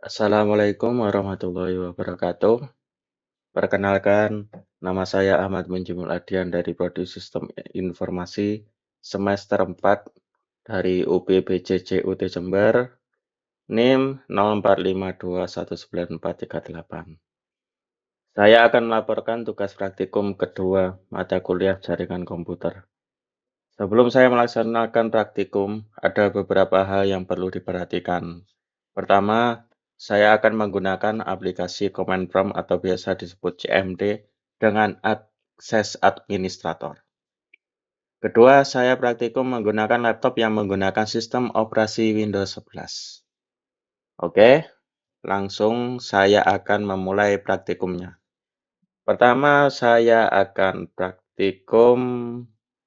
Assalamualaikum warahmatullahi wabarakatuh. Perkenalkan, nama saya Ahmad Munjimul Adian dari Prodi Sistem Informasi semester 4 dari UPBJJUT Jember, NIM 0452194438. Saya akan melaporkan tugas praktikum kedua mata kuliah jaringan komputer. Sebelum saya melaksanakan praktikum, ada beberapa hal yang perlu diperhatikan. Pertama, saya akan menggunakan aplikasi Command Prompt atau biasa disebut CMD dengan akses administrator. Kedua, saya praktikum menggunakan laptop yang menggunakan sistem operasi Windows 11. Oke, langsung saya akan memulai praktikumnya. Pertama, saya akan praktikum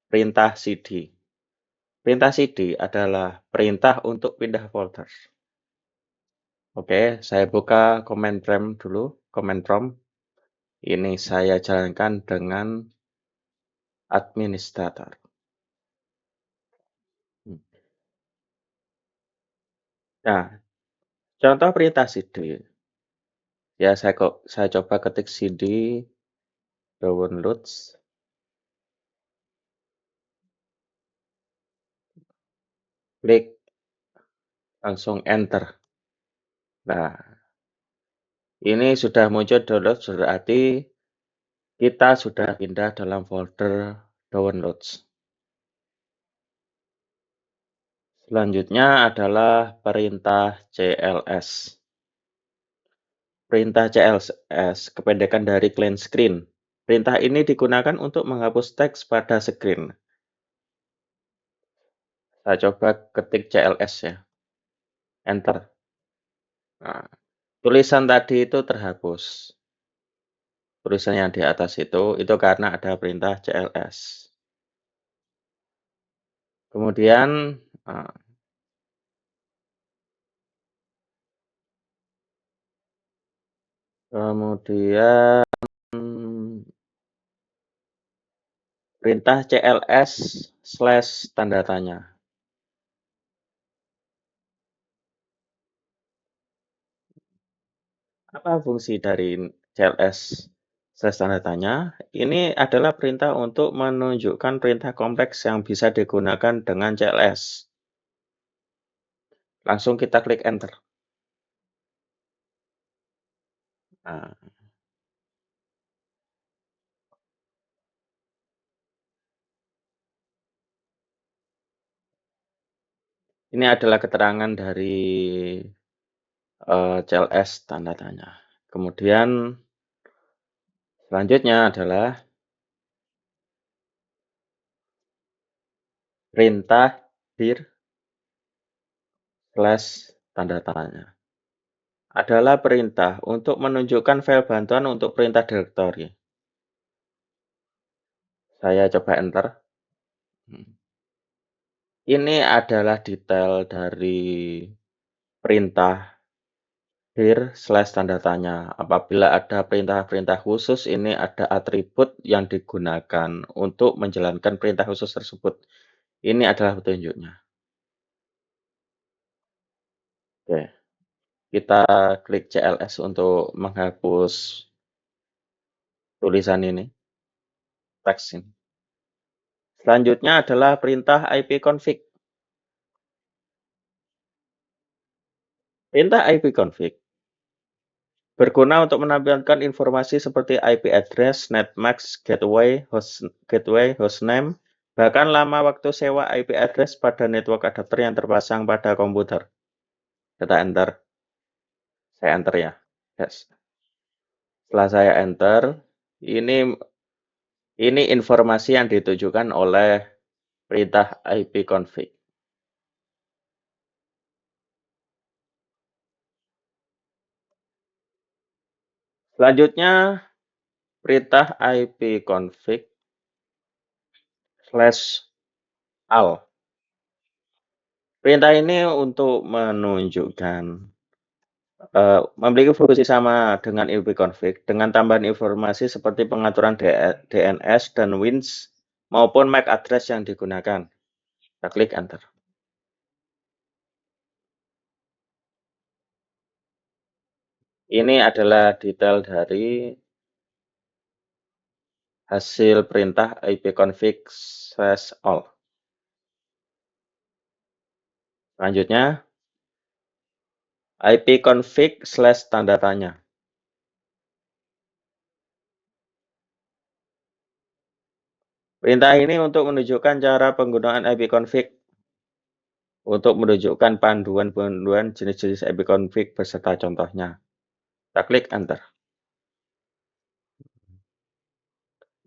perintah CD. Perintah CD adalah perintah untuk pindah folder. Oke, saya buka command prompt dulu. Command prompt ini saya jalankan dengan administrator. Nah, contoh perintah CD. Ya, saya coba ketik CD downloads. Klik langsung enter. Nah, ini sudah muncul download, berarti kita sudah pindah dalam folder downloads. Selanjutnya adalah perintah CLS. Perintah CLS kependekan dari clean screen. Perintah ini digunakan untuk menghapus teks pada screen. Saya coba ketik CLS ya. Enter. Nah, tulisan tadi itu terhapus. Tulisan yang di atas itu karena ada perintah CLS. Kemudian perintah CLS/tanda tanya. Apa fungsi dari CLS/tanda tanya? Ini adalah perintah untuk menunjukkan perintah kompleks yang bisa digunakan dengan CLS. Langsung kita klik enter. Nah, ini adalah keterangan dari CLS tanda tanya. Kemudian selanjutnya adalah perintah dir/tanda tanya. Adalah perintah untuk menunjukkan file bantuan untuk perintah direktori. Saya coba enter. Ini adalah detail dari perintah dir/tanda tanya. Apabila ada perintah-perintah khusus, ini ada atribut yang digunakan untuk menjalankan perintah khusus tersebut. Ini adalah petunjuknya. Oke, kita klik CLS untuk menghapus tulisan ini, teks ini. Selanjutnya adalah perintah ipconfig. Perintah ipconfig berguna untuk menampilkan informasi seperti IP address, netmask, gateway, hostname, bahkan lama waktu sewa IP address pada network adapter yang terpasang pada komputer. Kita enter. Saya enter ya. Yes. Setelah saya enter, ini informasi yang ditujukan oleh perintah ipconfig. Selanjutnya, perintah ipconfig/all. Perintah ini untuk menunjukkan memiliki fungsi sama dengan ipconfig dengan tambahan informasi seperti pengaturan DNS dan WINS maupun MAC address yang digunakan. Kita klik enter. Ini adalah detail dari hasil perintah ipconfig/all. Selanjutnya, ipconfig/tanda tanya. Perintah ini untuk menunjukkan cara penggunaan ipconfig untuk menunjukkan panduan-panduan jenis-jenis ipconfig beserta contohnya. Kita klik enter.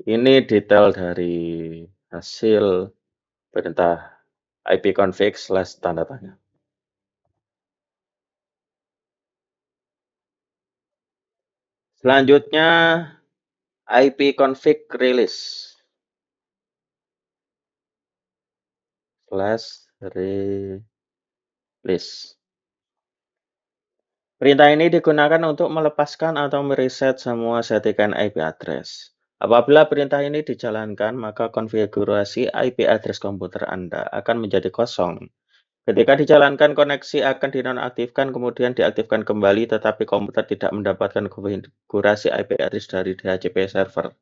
Ini detail dari hasil perintah ipconfig/tanda tanya. Selanjutnya, ipconfig release. /release. Perintah ini digunakan untuk melepaskan atau mereset semua settingan IP address. Apabila perintah ini dijalankan, maka konfigurasi IP address komputer Anda akan menjadi kosong. Ketika dijalankan, koneksi akan dinonaktifkan, kemudian diaktifkan kembali, tetapi komputer tidak mendapatkan konfigurasi IP address dari DHCP server.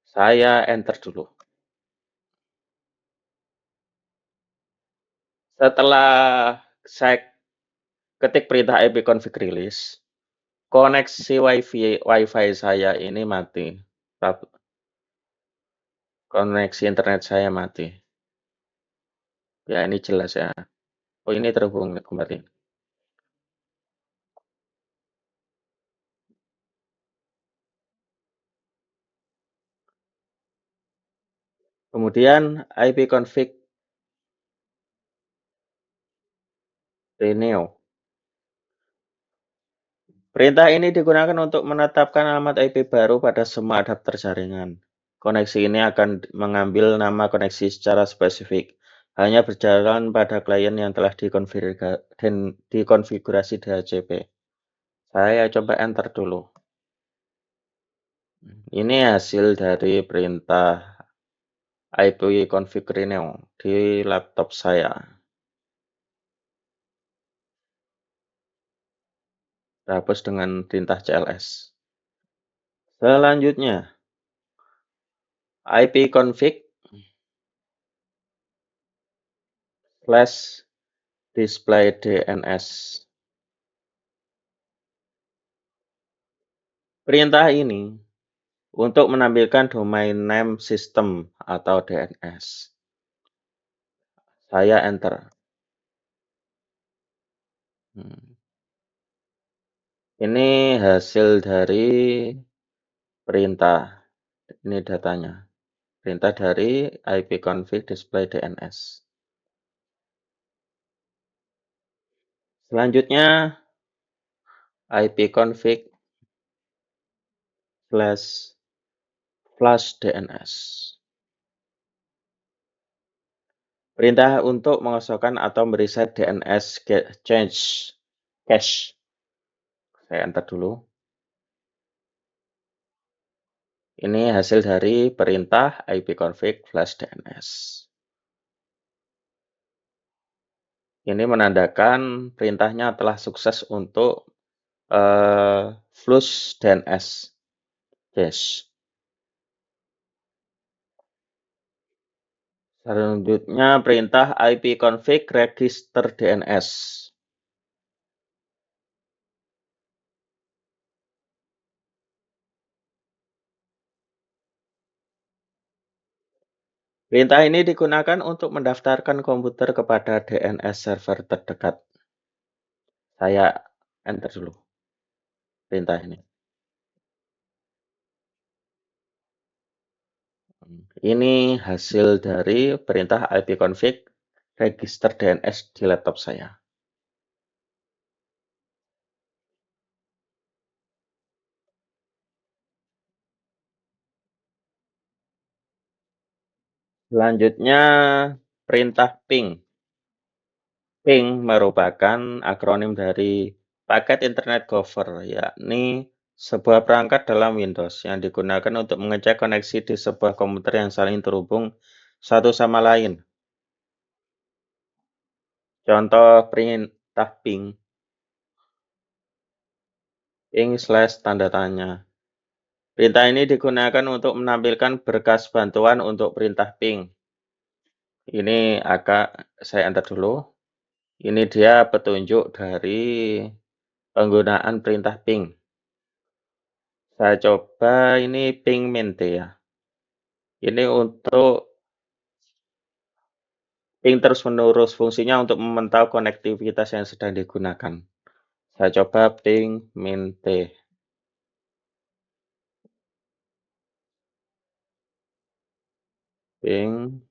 Saya enter dulu. Setelah saya ketik perintah ipconfig release, koneksi WiFi saya ini mati. Koneksi internet saya mati. Ya, ini jelas ya. Oh, ini terhubung kembali. Kemudian ipconfig renew. Perintah ini digunakan untuk menetapkan alamat IP baru pada semua adapter jaringan. Koneksi ini akan mengambil nama koneksi secara spesifik, hanya berjalan pada klien yang telah dikonfigurasi DHCP. Saya coba enter dulu. Ini hasil dari perintah ipconfig renew di laptop saya. Hapus dengan perintah CLS. Selanjutnya, ipconfig/display DNS. Perintah ini untuk menampilkan domain name system atau DNS. Saya enter. Ini hasil dari perintah. Ini datanya. Perintah dari ipconfig display DNS. Selanjutnya, ipconfig/flush DNS. Perintah untuk mengosongkan atau mereset DNS cache. Saya enter dulu. Ini hasil dari perintah ipconfig/DNS. Ini menandakan perintahnya telah sukses untuk flush DNS cache. Selanjutnya perintah ipconfig register DNS. Perintah ini digunakan untuk mendaftarkan komputer kepada DNS server terdekat. Saya enter dulu perintah ini. Ini hasil dari perintah ipconfig register DNS di laptop saya. Selanjutnya, perintah ping. Ping merupakan akronim dari paket internet cover, yakni sebuah perangkat dalam Windows yang digunakan untuk mengecek koneksi di sebuah komputer yang saling terhubung satu sama lain. Contoh perintah ping. tanda tanya. Perintah ini digunakan untuk menampilkan berkas bantuan untuk perintah ping. Ini saya enter dulu. Ini dia petunjuk dari penggunaan perintah ping. Saya coba ini ping mint ya. Ini untuk ping terus-menerus, fungsinya untuk memantau konektivitas yang sedang digunakan. Saya coba ping mint. Ping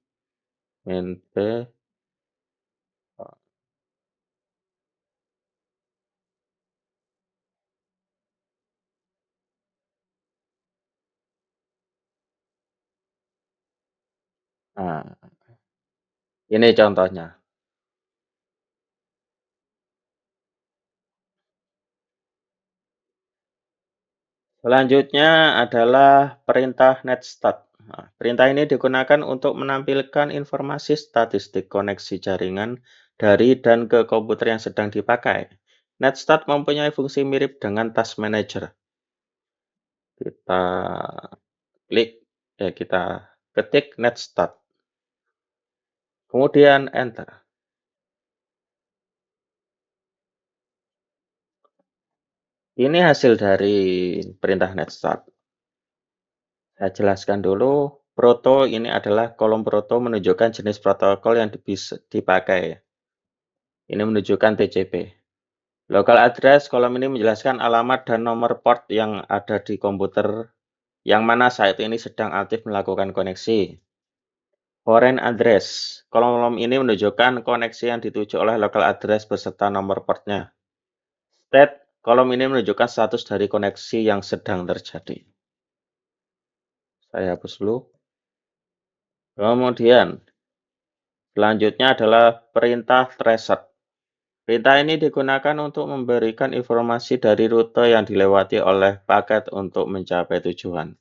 mint. Nah, ini contohnya. Selanjutnya adalah perintah netstart. Nah, perintah ini digunakan untuk menampilkan informasi statistik koneksi jaringan dari dan ke komputer yang sedang dipakai. Netstart mempunyai fungsi mirip dengan Task Manager. Kita klik, kita ketik netstart. Kemudian enter. Ini hasil dari perintah netstart. Saya jelaskan dulu. Proto ini adalah kolom proto menunjukkan jenis protokol yang dipakai. Ini menunjukkan TCP. Local address kolom ini menjelaskan alamat dan nomor port yang ada di komputer yang mana saat ini sedang aktif melakukan koneksi. Foreign address. Kolom ini menunjukkan koneksi yang dituju oleh local address beserta nomor portnya. State. Kolom ini menunjukkan status dari koneksi yang sedang terjadi. Saya hapus dulu. Kemudian, selanjutnya adalah perintah tracer. Perintah ini digunakan untuk memberikan informasi dari rute yang dilewati oleh paket untuk mencapai tujuan.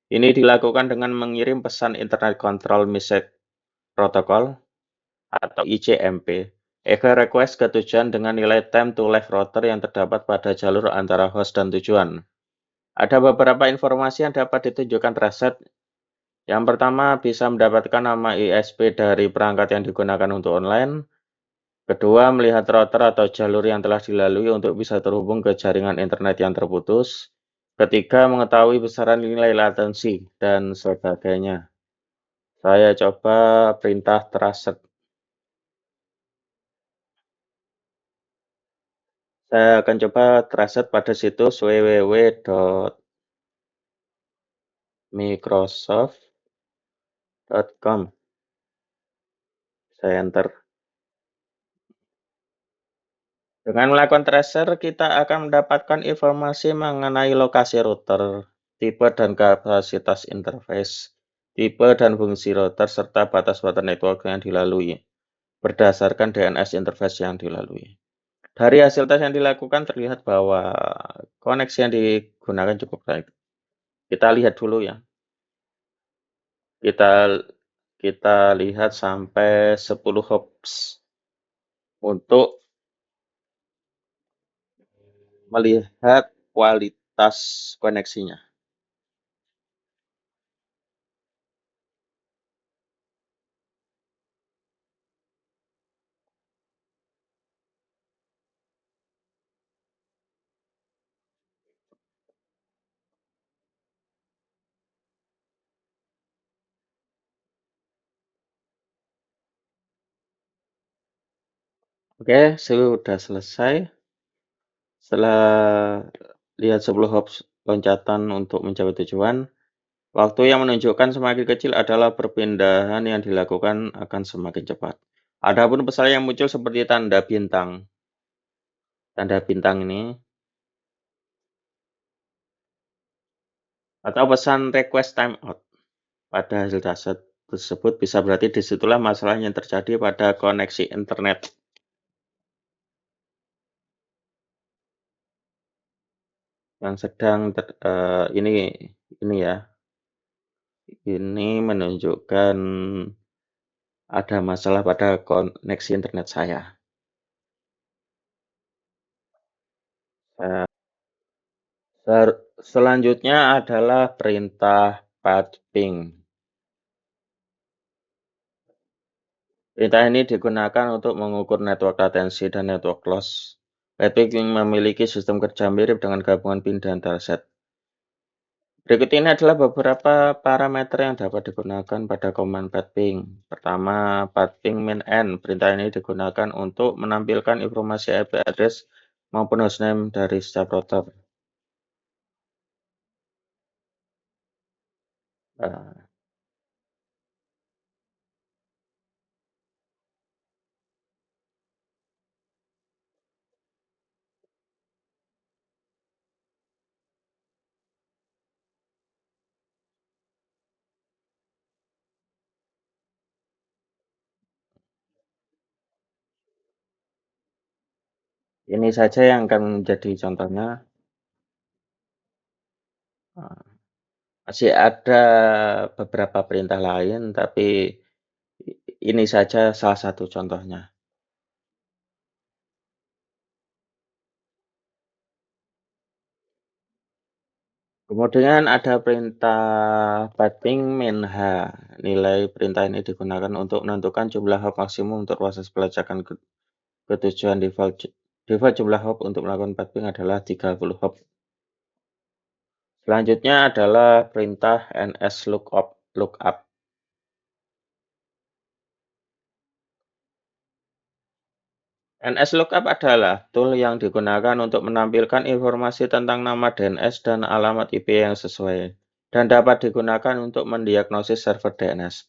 Ini dilakukan dengan mengirim pesan Internet Control Message Protocol atau ICMP, echo request ke tujuan dengan nilai time to live router yang terdapat pada jalur antara host dan tujuan. Ada beberapa informasi yang dapat ditunjukkan tracer. Yang pertama, bisa mendapatkan nama ISP dari perangkat yang digunakan untuk online. Kedua, melihat router atau jalur yang telah dilalui untuk bisa terhubung ke jaringan internet yang terputus. Ketiga, mengetahui besaran nilai latensi, dan sebagainya. Saya coba perintah trusted. Saya akan coba trusted pada situs www.microsoft.com. Saya enter. Dengan melakukan tracer, kita akan mendapatkan informasi mengenai lokasi router, tipe dan kapasitas interface, tipe dan fungsi router, serta batas-batas network yang dilalui, berdasarkan DNS interface yang dilalui. Dari hasil tes yang dilakukan terlihat bahwa koneksi yang digunakan cukup baik. Kita lihat dulu ya. Kita lihat sampai 10 hops untuk melihat kualitas koneksinya. Oke, sudah selesai. Setelah lihat 10 hops loncatan untuk mencapai tujuan, waktu yang menunjukkan semakin kecil adalah perpindahan yang dilakukan akan semakin cepat. Adapun pesan yang muncul seperti tanda bintang. Tanda bintang ini atau pesan request timeout pada hasil data tersebut bisa berarti disitulah masalah yang terjadi pada koneksi internet. Yang sedang ini ya. Ini menunjukkan ada masalah pada koneksi internet saya. Selanjutnya adalah perintah pathing. Perintah ini digunakan untuk mengukur network latensi dan network loss. Pathing memiliki sistem kerja mirip dengan gabungan pin dan telset. Berikut ini adalah beberapa parameter yang dapat digunakan pada command pathing. Pertama, pathing min n. Perintah ini digunakan untuk menampilkan informasi IP address maupun hostname dari setiap router. Nah, ini saja yang akan menjadi contohnya. Nah, masih ada beberapa perintah lain, tapi ini saja salah satu contohnya. Kemudian ada perintah pathing min h. Nilai perintah ini digunakan untuk menentukan jumlah hop maksimum untuk proses pelacakan ketujuan default jumlah hop untuk melakukan pathing adalah 30 hop. Selanjutnya adalah perintah nslookup. nslookup adalah tool yang digunakan untuk menampilkan informasi tentang nama DNS dan alamat IP yang sesuai, dan dapat digunakan untuk mendiagnosis server DNS.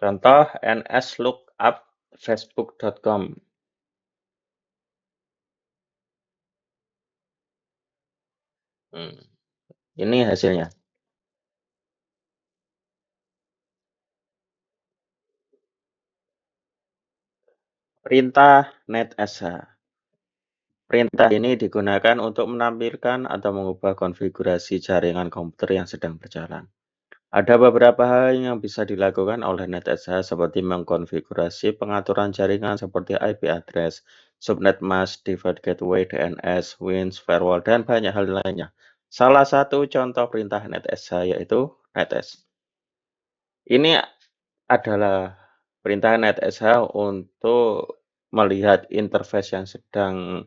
Contoh nslookup facebook.com. Ini hasilnya. Perintah netsh. Perintah ini digunakan untuk menampilkan atau mengubah konfigurasi jaringan komputer yang sedang berjalan. Ada beberapa hal yang bisa dilakukan oleh netsh seperti mengkonfigurasi pengaturan jaringan seperti IP address, subnet mask, default gateway, DNS, WINS, firewall, dan banyak hal lainnya. Salah satu contoh perintah netsh yaitu netsh. Ini adalah perintah netsh untuk melihat interface yang sedang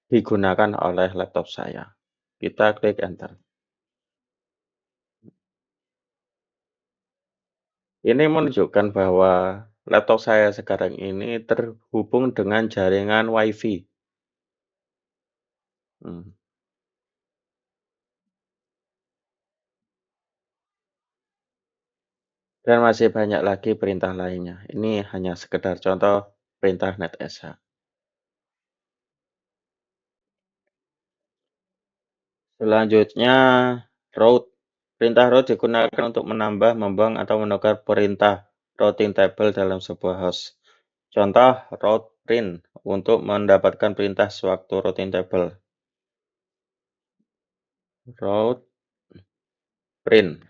digunakan oleh laptop saya. Kita klik enter. Ini menunjukkan bahwa laptop saya sekarang ini terhubung dengan jaringan WiFi. Hmm. Dan masih banyak lagi perintah lainnya. Ini hanya sekedar contoh perintah netsh. Selanjutnya, route. Perintah route digunakan untuk menambah, membuang, atau menukar perintah routing table dalam sebuah host. Contoh route print untuk mendapatkan perintah sewaktu routing table. Route print.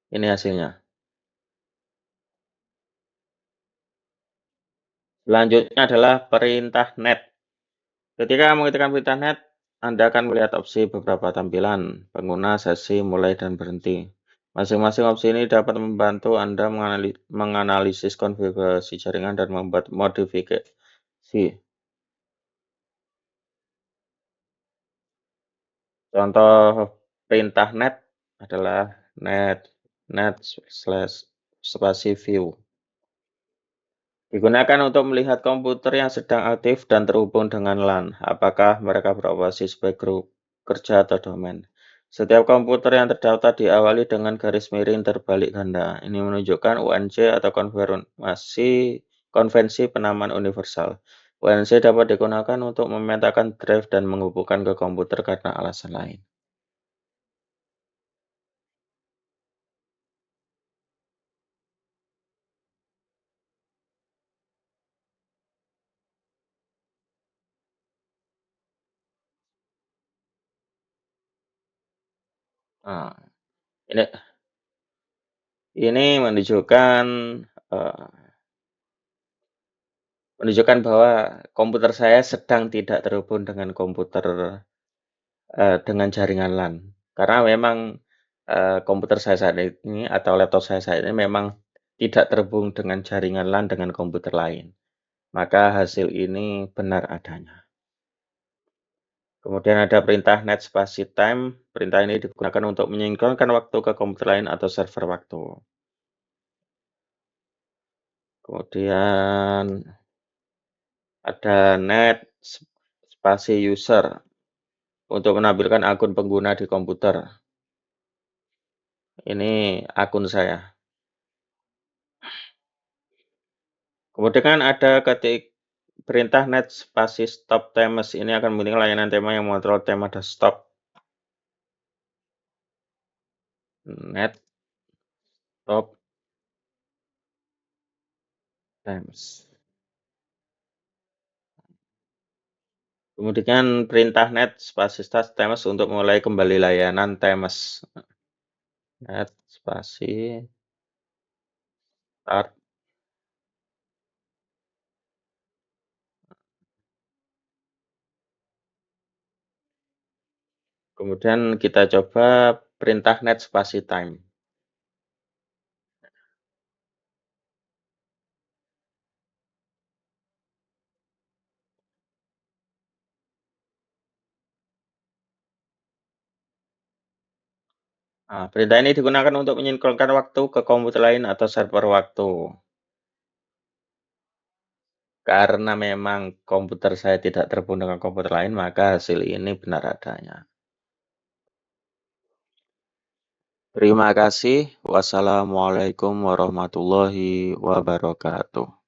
Ini hasilnya. Selanjutnya adalah perintah net. Ketika mengetikkan perintah net, Anda akan melihat opsi beberapa tampilan, pengguna, sesi, mulai, dan berhenti. Masing-masing opsi ini dapat membantu Anda menganalisis konfigurasi jaringan dan membuat modifikasi. Contoh perintah net adalah net slash spasi view. Digunakan untuk melihat komputer yang sedang aktif dan terhubung dengan LAN, apakah mereka beroperasi sebagai grup kerja atau domain. Setiap komputer yang terdaftar diawali dengan garis miring terbalik ganda. Ini menunjukkan UNC atau konvensi penamaan universal. UNC dapat digunakan untuk memetakan drive dan menghubungkan ke komputer karena alasan lain. Nah, ini ini menunjukkan menunjukkan bahwa komputer saya sedang tidak terhubung dengan dengan jaringan LAN. Karena memang, komputer saya saat ini atau laptop saya saat ini memang tidak terhubung dengan jaringan LAN dengan komputer lain. Maka hasil ini benar adanya. Kemudian ada perintah net space time. Perintah ini digunakan untuk menyinkronkan waktu ke komputer lain atau server waktu. Kemudian ada net space user untuk menampilkan akun pengguna di komputer. Ini akun saya. Kemudian kan ada perintah net space stop times. Ini akan memiliki layanan tema yang mengontrol tema dan stop. Net stop times. Kemudian perintah net space start times untuk mulai kembali layanan times. Net space start. Kemudian kita coba perintah net space time. Nah, perintah ini digunakan untuk menyinkronkan waktu ke komputer lain atau server waktu. Karena memang komputer saya tidak terhubung dengan komputer lain, maka hasil ini benar adanya. Terima kasih. Wassalamualaikum warahmatullahi wabarakatuh.